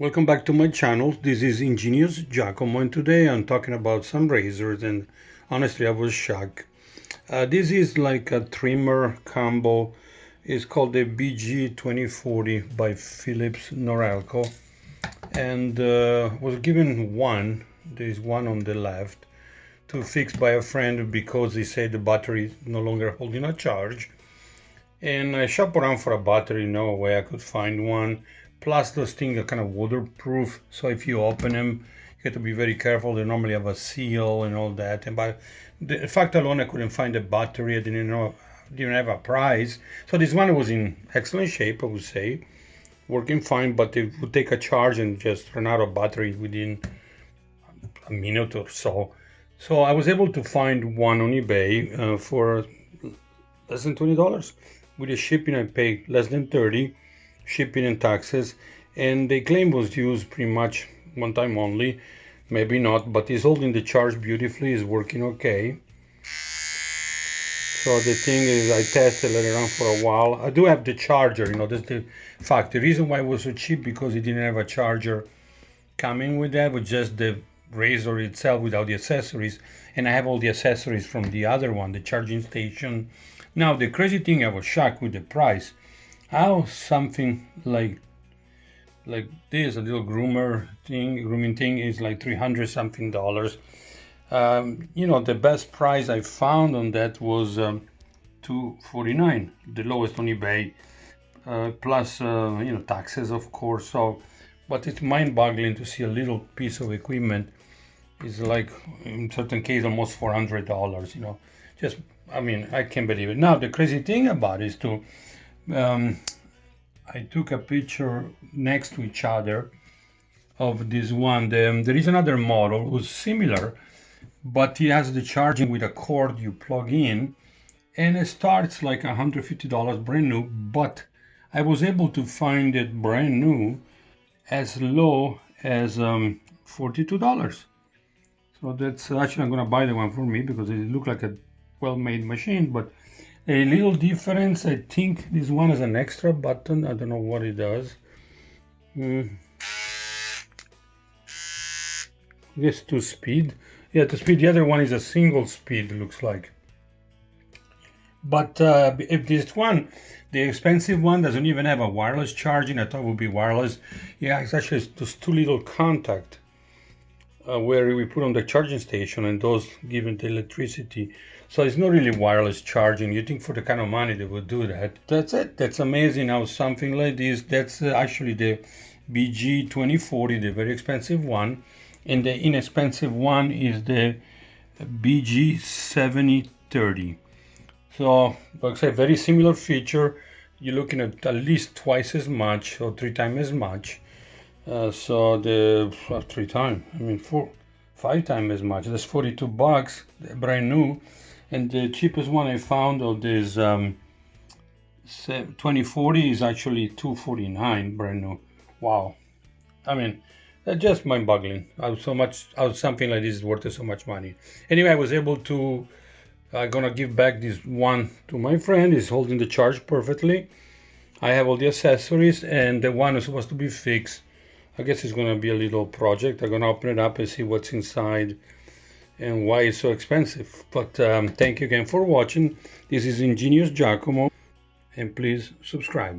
Welcome back to my channel. This is Ingenious Giacomo, and today I'm talking about some razors, and honestly I was shocked. This is like a trimmer combo. It's called the BG2040 by Philips Norelco, and was given one. There's one on the left to fix by a friend because he said the battery is no longer holding a charge. And I shop around for a battery, no way I could find one. Plus those things are kind of waterproof, so if you open them, you have to be very careful. They normally have a seal and all that. And by the fact alone, I couldn't find a battery. I didn't have a price. So this one was in excellent shape, I would say, working fine. But it would take a charge and just run out of battery within a minute or so. So I was able to find one on eBay for less than $20. With the shipping, I paid less than 30, shipping and taxes, and they claim was used pretty much one time only. Maybe not, but it's holding the charge beautifully, is working okay. So the thing is, I tested it around for a while. I do have the charger, that's the fact. The reason why it was so cheap, because it didn't have a charger coming with that, was just the razor itself without the accessories, and I have all the accessories from the other one, the charging station. Now the crazy thing, I was shocked with the price. How something like this, a little grooming thing, is like $300 something. The best price I found on that was $249, the lowest on eBay, plus taxes, of course. So, but it's mind-boggling to see a little piece of equipment is like, in certain cases, almost $400. I can't believe it. Now the crazy thing about it is I took a picture next to each other of this one. There is another model who's similar, but he has the charging with a cord you plug in, and it starts like $150 brand new, but I was able to find it brand new as low as $42. So that's actually, I'm gonna buy the one for me because it looks like a well-made machine. But a little difference, I think this one has an extra button. I don't know what it does. I guess to speed. Yeah, to speed. The other one is a single speed, looks like. But if this one, the expensive one, doesn't even have a wireless charging. I thought it would be wireless. Yeah, it's actually just two little contact where we put on the charging station, and those give it the electricity. So it's not really wireless charging. You think for the kind of money they would do that. That's it. That's amazing how something like this, that's actually the BG2040, the very expensive one. And the inexpensive one is the BG7030. So, like I say, very similar feature. You're looking at least twice as much or 3 times as much. So the 3 times, 5 times as much. That's $42, brand new. And the cheapest one I found of this 2040 is actually $249, brand new. Wow. That's just mind-boggling. How something like this is worth so much money. Anyway, I was able to. I'm gonna give back this one to my friend. He's holding the charge perfectly. I have all the accessories, and the one is supposed to be fixed. I guess it's gonna be a little project. I'm gonna open it up and see what's inside and why it's so expensive. But thank you again for watching. This is Ingenious Giacomo, and please subscribe.